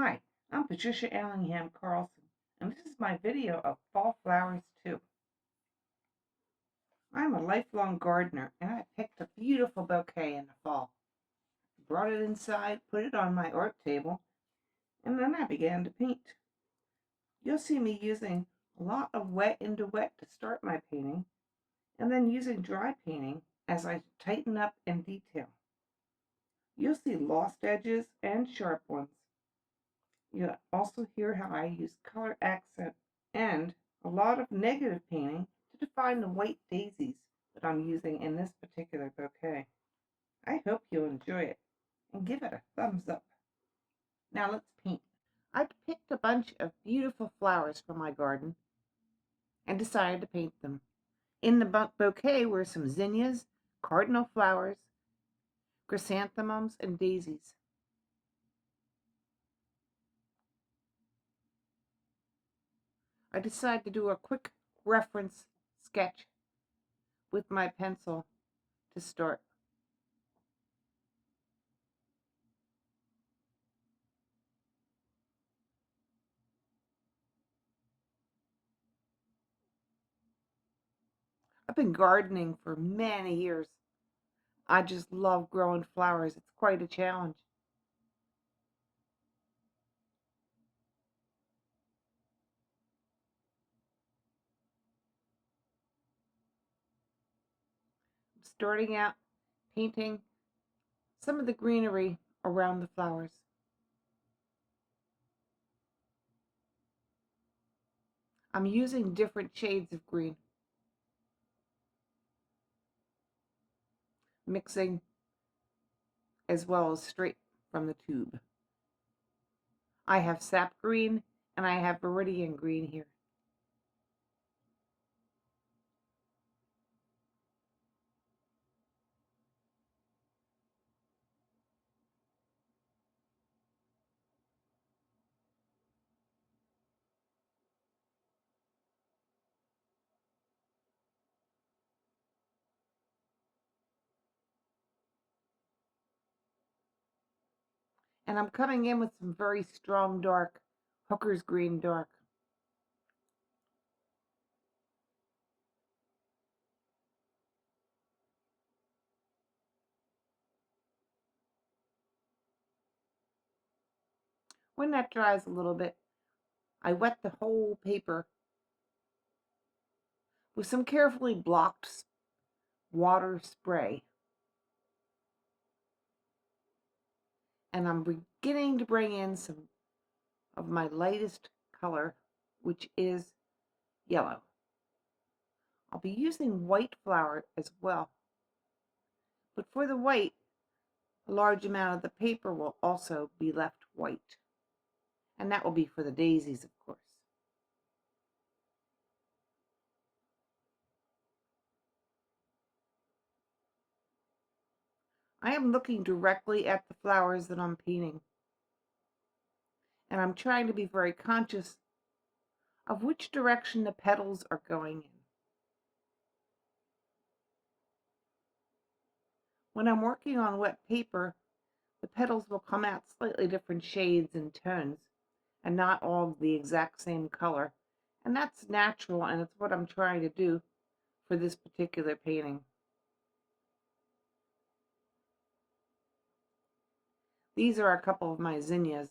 Hi, I'm Patricia Allingham Carlson, and this is my video of fall flowers too. I'm a lifelong gardener, and I picked a beautiful bouquet in the fall. Brought it inside, put it on my art table, and then I began to paint. You'll see me using a lot of wet into wet to start my painting, and then using dry painting as I tighten up and detail. You'll see lost edges and sharp ones. You'll also hear how I use color accent and a lot of negative painting to define the white daisies that I'm using in this particular bouquet. I hope you'll enjoy it and give it a thumbs up. Now let's paint. I picked a bunch of beautiful flowers from my garden and decided to paint them. In the bouquet were some zinnias, cardinal flowers, chrysanthemums, and daisies. I decided to do a quick reference sketch with my pencil to start. I've been gardening for many years. I just love growing flowers. It's quite a challenge. I'm starting out painting some of the greenery around the flowers. I'm using different shades of green, mixing as well as straight from the tube. I have sap green and I have viridian green here. And I'm coming in with some very strong dark, hooker's green dark. When that dries a little bit, I wet the whole paper with some carefully blocked water spray. And I'm beginning to bring in some of my lightest color, which is yellow. I'll be using white flour as well. But for the white, a large amount of the paper will also be left white. And that will be for the daisies, of course. I am looking directly at the flowers that I'm painting. And I'm trying to be very conscious of which direction the petals are going in. When I'm working on wet paper, the petals will come out slightly different shades and tones, and not all the exact same color. And that's natural, and it's what I'm trying to do for this particular painting. These are a couple of my zinnias.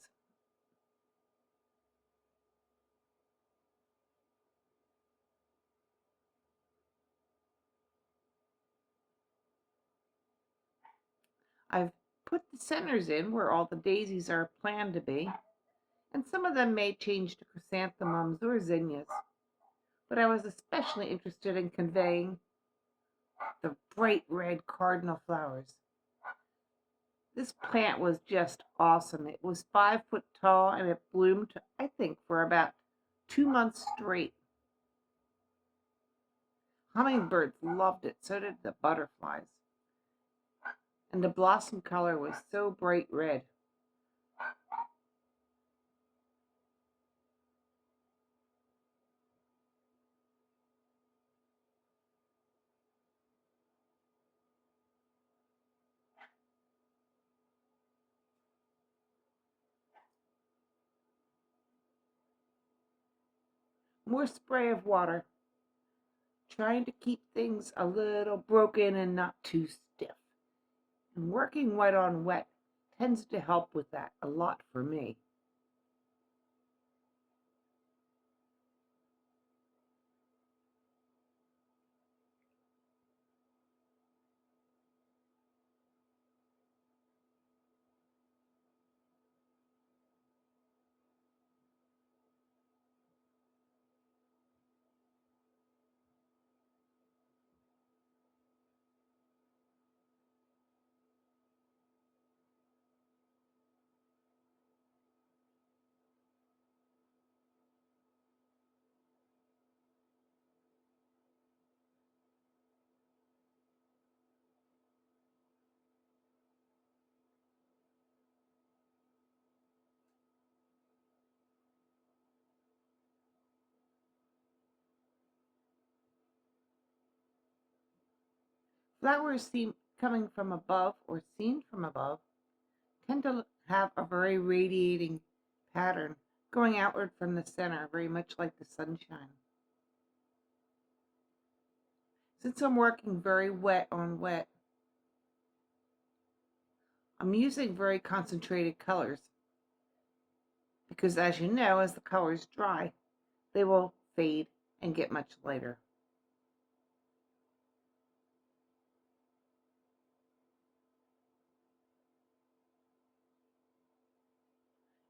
I've put the centers in where all the daisies are planned to be, and some of them may change to chrysanthemums or zinnias, but I was especially interested in conveying the bright red cardinal flowers. This plant was just awesome. It was 5 foot tall and it bloomed, I think, for about 2 months straight. Hummingbirds loved it, so did the butterflies. And the blossom color was so bright red. more spray of water, trying to keep things a little broken and not too stiff. And working wet on wet tends to help with that a lot for me. Flowers coming from above or seen from above tend to have a very radiating pattern going outward from the center, very much like the sunshine. Since I'm working very wet on wet, I'm using very concentrated colors because, as you know, as the colors dry, they will fade and get much lighter.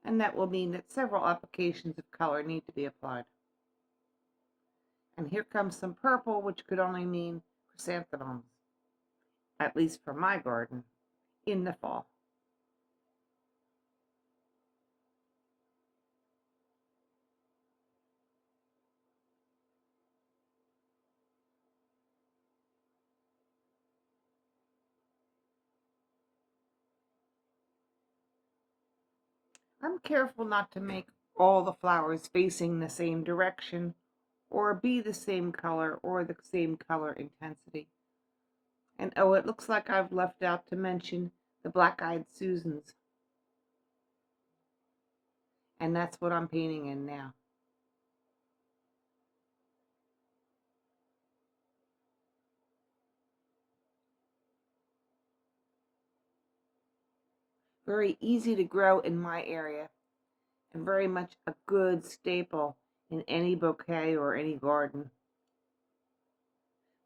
And that will mean that several applications of color need to be applied. And here comes some purple, which could only mean chrysanthemums, at least for my garden, in the fall. I'm careful not to make all the flowers facing the same direction or be the same color or the same color intensity. And oh, it looks like I've left out to mention the Blackeyed Susans. And that's what I'm painting in now. Very easy to grow in my area and very much a good staple in any bouquet or any garden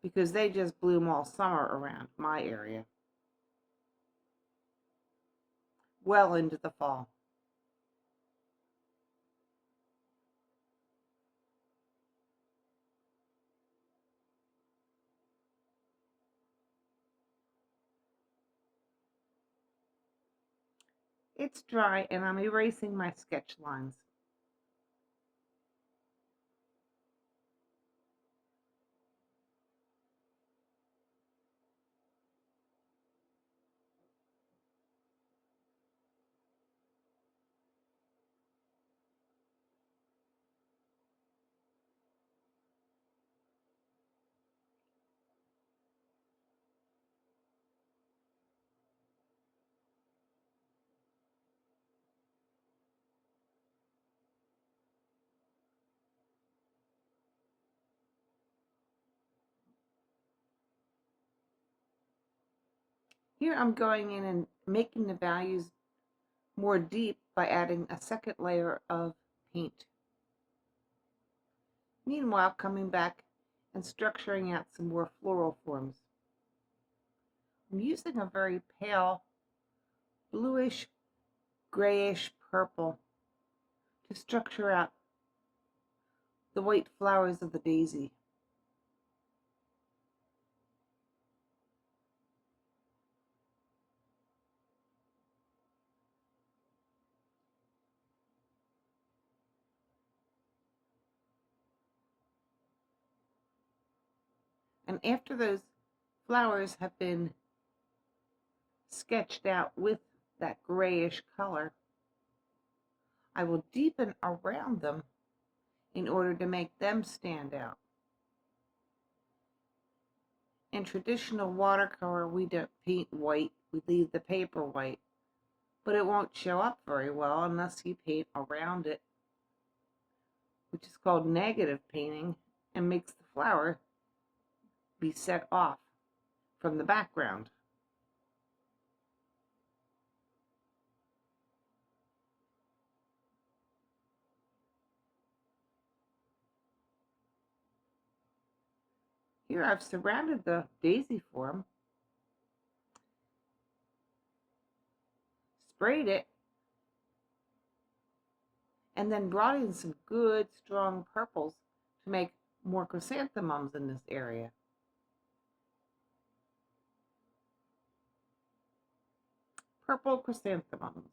because they just bloom all summer around my area, well into the fall. It's dry and I'm erasing my sketch lines. Here I'm going in and making the values more deep by adding a second layer of paint. Meanwhile, coming back and structuring out some more floral forms. I'm using a very pale bluish, grayish purple to structure out the white flowers of the daisy. And after those flowers have been sketched out with that grayish color, I will deepen around them in order to make them stand out. In traditional watercolor, we don't paint white, we leave the paper white, but it won't show up very well unless you paint around it which is called negative painting, and makes the flower be set off from the background. Here I've surrounded the daisy form, sprayed it, and then brought in some good strong purples to make more chrysanthemums in this area. Purple chrysanthemums.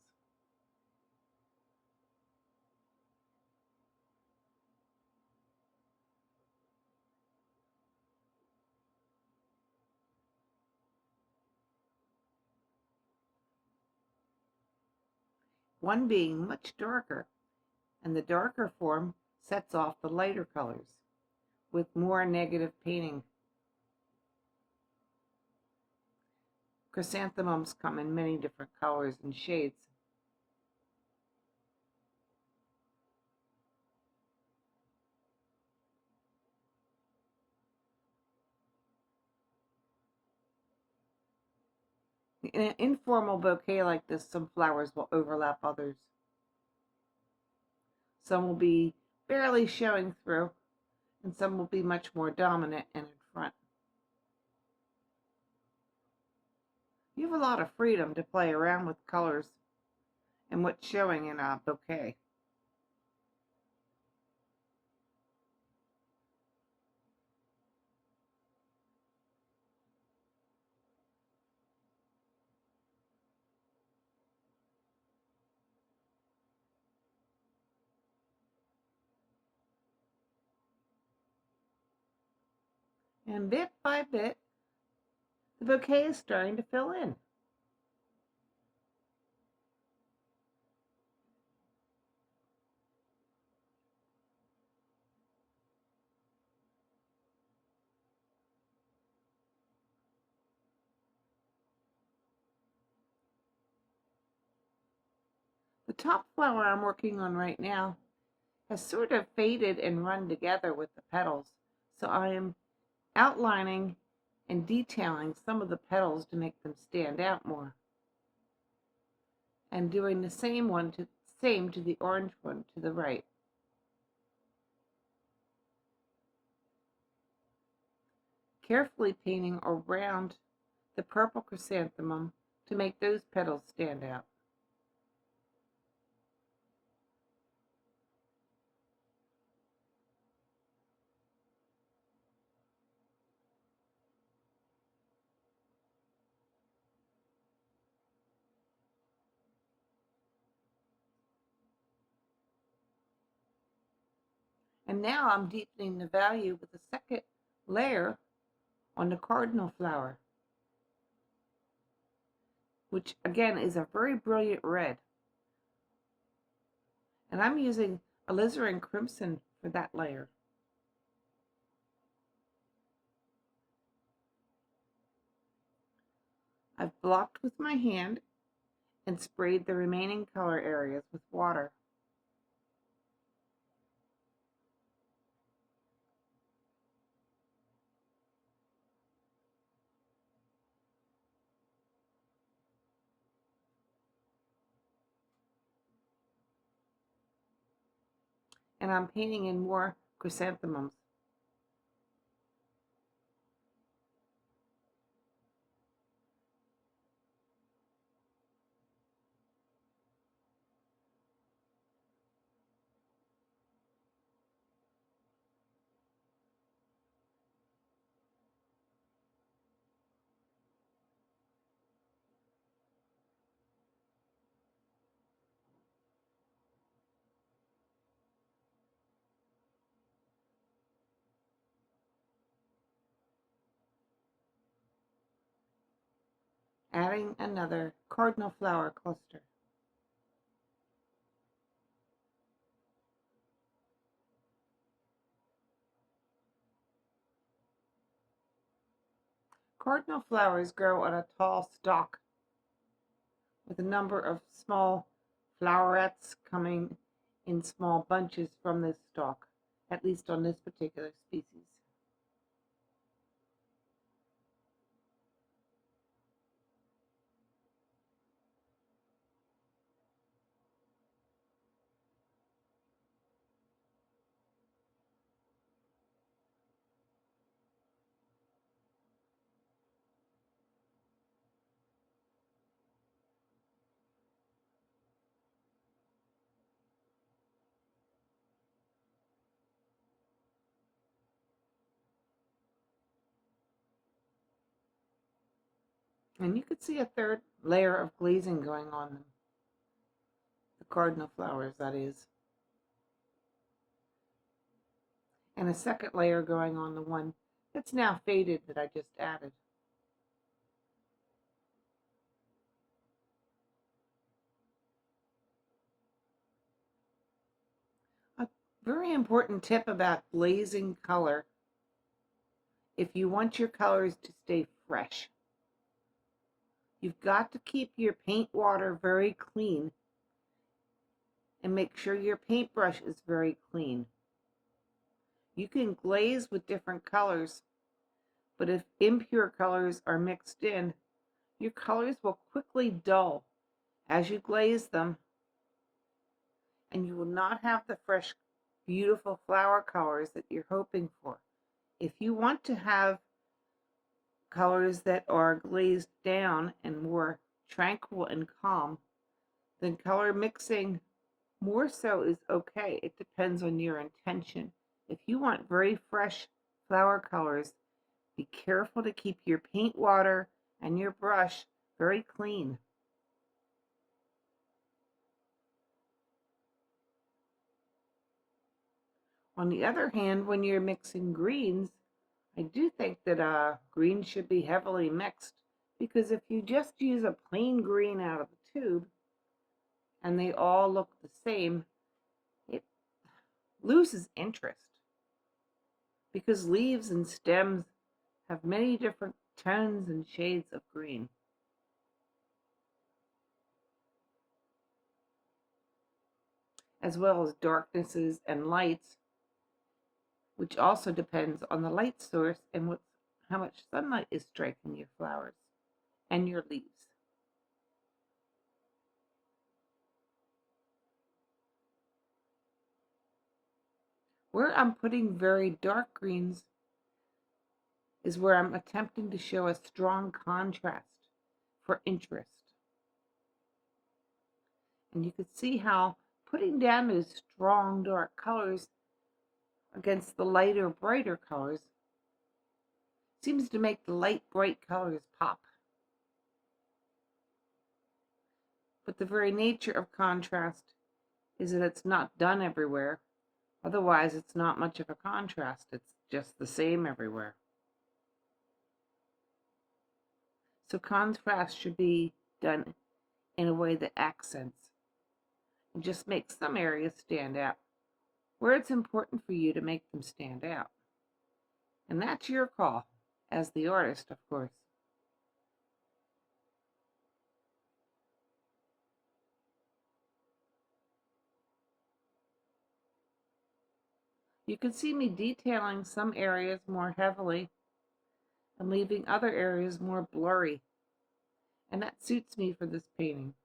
One being much darker, and the darker form sets off the lighter colors with more negative painting. Chrysanthemums come in many different colors and shades. In an informal bouquet like this, some flowers will overlap others. Some will be barely showing through, and some will be much more dominant and in front. You have a lot of freedom to play around with colors and what's showing in a bouquet. And bit by bit, the bouquet is starting to fill in. The top flower I'm working on right now has sort of faded and run together with the petals, so I am outlining and detailing some of the petals to make them stand out more, and doing the same to the orange one to the right. Carefully painting around the purple chrysanthemum to make those petals stand out. And now I'm deepening the value with a second layer on the cardinal flower, which again is a very brilliant red. And I'm using alizarin crimson for that layer. I've blocked with my hand and sprayed the remaining color areas with water. And I'm painting in more chrysanthemums. Adding another cardinal flower cluster. Cardinal flowers grow on a tall stalk with a number of small flowerets coming in small bunches from this stalk. at least on this particular species. And you could see a third layer of glazing going on them. The cardinal flowers, that is. And a second layer going on the one that's now faded that I just added. A very important tip about glazing color: if you want your colors to stay fresh, you've got to keep your paint water very clean and make sure your paintbrush is very clean. You can glaze with different colors, but if impure colors are mixed in, your colors will quickly dull as you glaze them, and you will not have the fresh, beautiful flower colors that you're hoping for. If you want to have colors that are glazed down and more tranquil and calm, then color mixing more so is okay. It depends on your intention. If you want very fresh flower colors, be careful to keep your paint water and your brush very clean. On the other hand, when you're mixing greens, I do think that greens should be heavily mixed, because if you just use a plain green out of the tube and they all look the same, it loses interest, because leaves and stems have many different tones and shades of green. As well as darknesses and lights, which also depends on the light source and how much sunlight is striking your flowers and your leaves. Where I'm putting very dark greens is where I'm attempting to show a strong contrast for interest. And you can see how putting down those strong dark colors against the lighter, brighter colors seems to make the light, bright colors pop. But the very nature of contrast is that it's not done everywhere. Otherwise, it's not much of a contrast. It's just the same everywhere. So contrast should be done in a way that accents and just makes some areas stand out, where it's important for you to make them stand out. And that's your call as the artist, of course. You can see me detailing some areas more heavily and leaving other areas more blurry, and that suits me for this painting.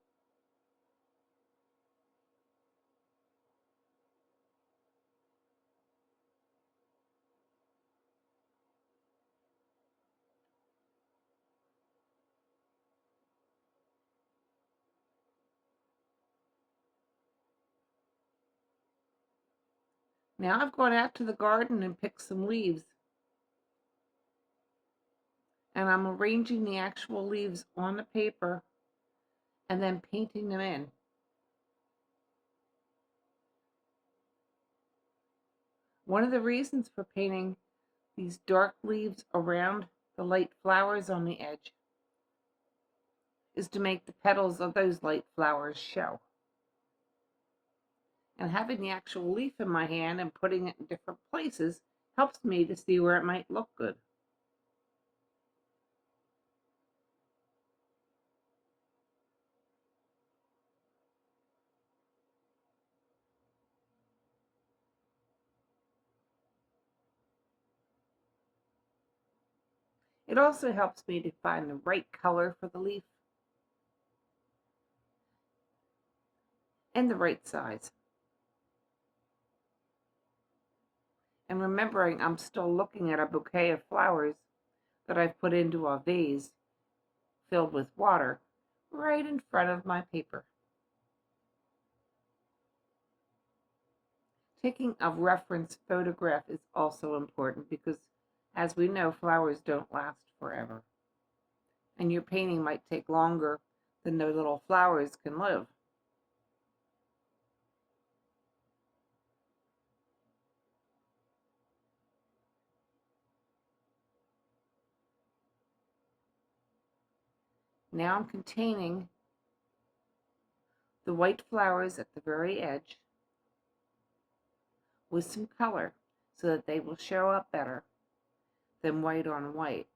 Now I've gone out to the garden and picked some leaves, and I'm arranging the actual leaves on the paper and then painting them in. One of the reasons for painting these dark leaves around the light flowers on the edge is to make the petals of those light flowers show. And having the actual leaf in my hand and putting it in different places helps me to see where it might look good. It also helps me to find the right color for the leaf and the right size. And remembering I'm still looking at a bouquet of flowers that I've put into a vase filled with water right in front of my paper. Taking a reference photograph is also important because, as we know, flowers don't last forever. And your painting might take longer than the little flowers can live. Now I'm containing the white flowers at the very edge with some color so that they will show up better than white on white.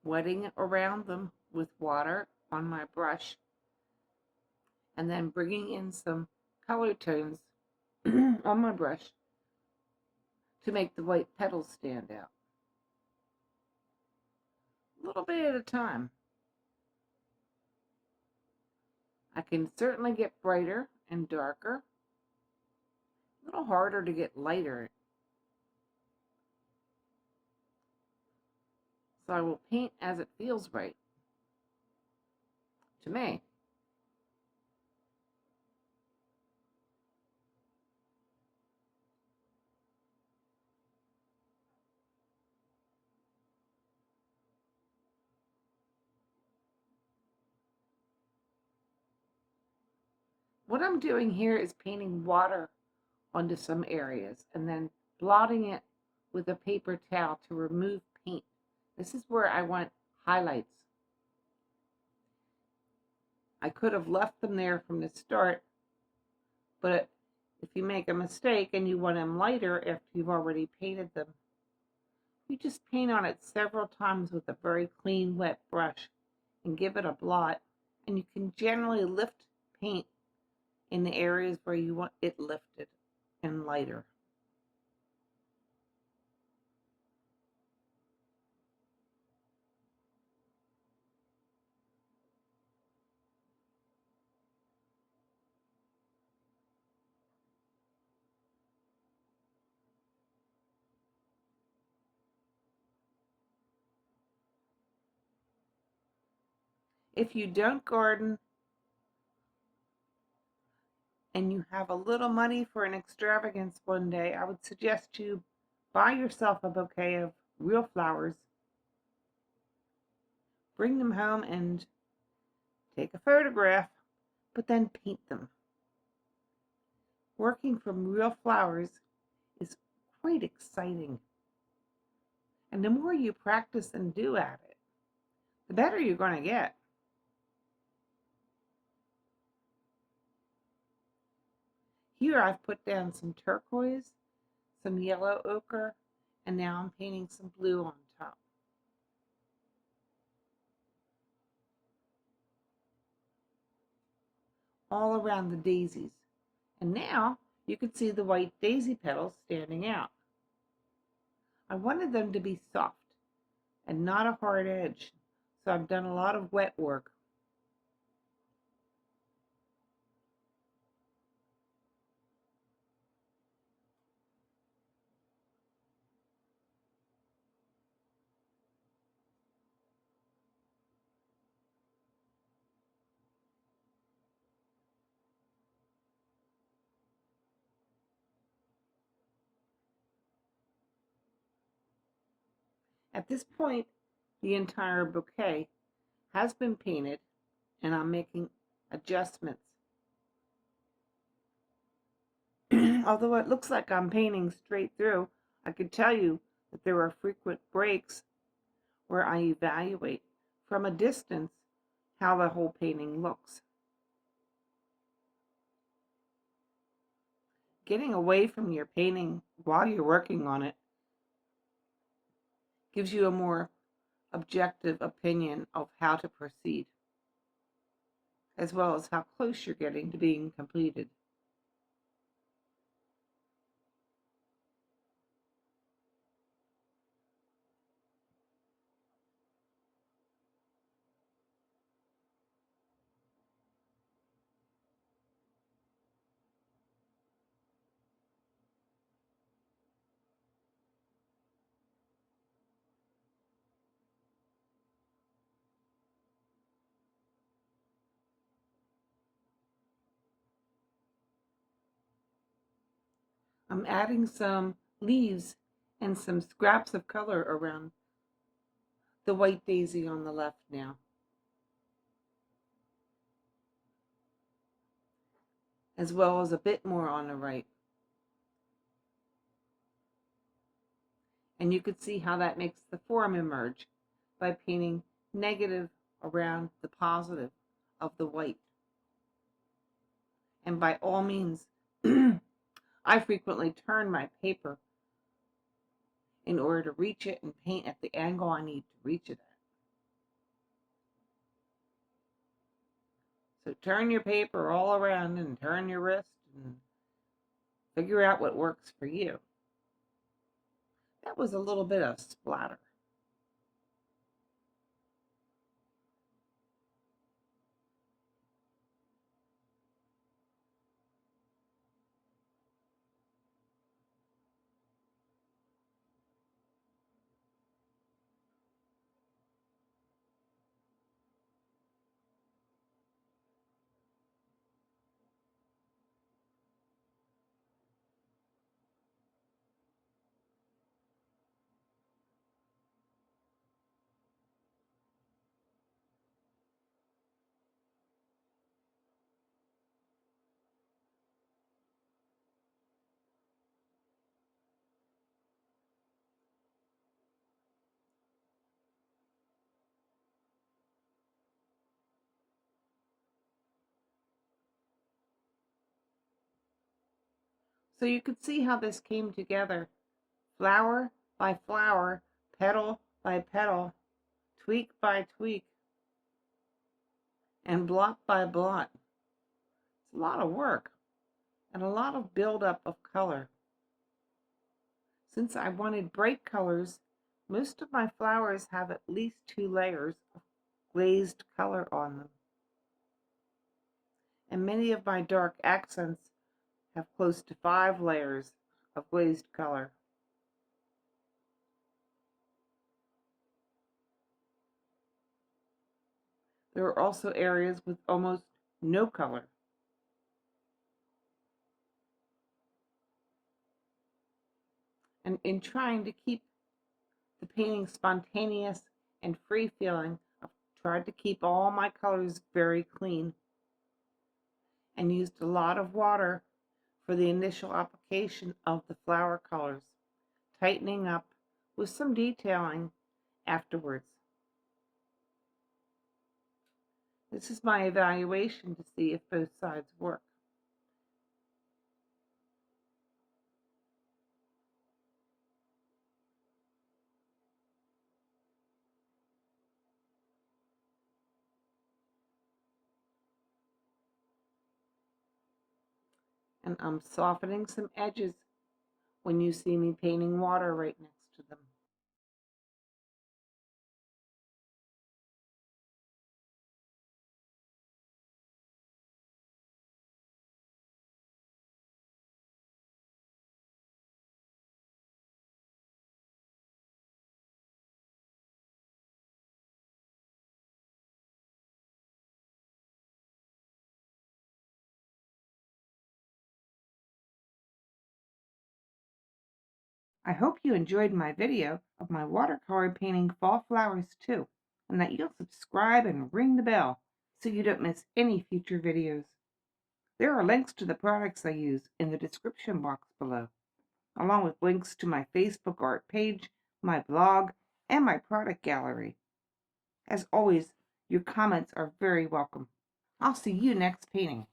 Wetting around them with water on my brush and then bringing in some color tones on my brush to make the white petals stand out. A little bit at a time. I can certainly get brighter and darker, a little harder to get lighter. So I will paint as it feels right to me. What I'm doing here is painting water onto some areas and then blotting it with a paper towel to remove paint. This is where I want highlights. I could have left them there from the start, but if you make a mistake and you want them lighter after you've already painted them, you just paint on it several times with a very clean, wet brush and give it a blot, and you can generally lift paint in the areas where you want it lifted and lighter. If you don't garden and you have a little money for an extravagance one day, I would suggest you buy yourself a bouquet of real flowers, bring them home and take a photograph, but then paint them. Working from real flowers is quite exciting. And the more you practice and do at it, the better you're going to get. Here I've put down some turquoise, some yellow ochre, and now I'm painting some blue on top. All around the daisies. And now you can see the white daisy petals standing out. I wanted them to be soft and not a hard edge, so I've done a lot of wet work. At this point, the entire bouquet has been painted and I'm making adjustments. Although it looks like I'm painting straight through, I can tell you that there are frequent breaks where I evaluate from a distance how the whole painting looks. Getting away from your painting while you're working on it gives you a more objective opinion of how to proceed, as well as how close you're getting to being completed. I'm adding some leaves and some scraps of color around the white daisy on the left now, as well as a bit more on the right. And you could see how that makes the form emerge by painting negative around the positive of the white. And by all means, I frequently turn my paper in order to reach it and paint at the angle I need to reach it at. So turn your paper all around and turn your wrist and figure out what works for you. That was a little bit of splatter. So you could see how this came together, flower by flower, petal by petal, tweak by tweak, and blot by blot. It's a lot of work and a lot of buildup of color. Since I wanted bright colors, most of my flowers have at least 2 layers of glazed color on them. And many of my dark accents have close to 5 layers of glazed color. There are also areas with almost no color. And in trying to keep the painting spontaneous and free feeling, I've tried to keep all my colors very clean and used a lot of water for the initial application of the flower colors, tightening up with some detailing afterwards. This is my evaluation to see if both sides work. And I'm softening some edges when you see me painting water right next to them. I hope you enjoyed my video of my watercolor painting fall flowers too, and that you'll subscribe and ring the bell so you don't miss any future videos. There are links to the products I use in the description box below, along with links to my Facebook art page, my blog, and my product gallery. As always, your comments are very welcome. I'll see you next painting.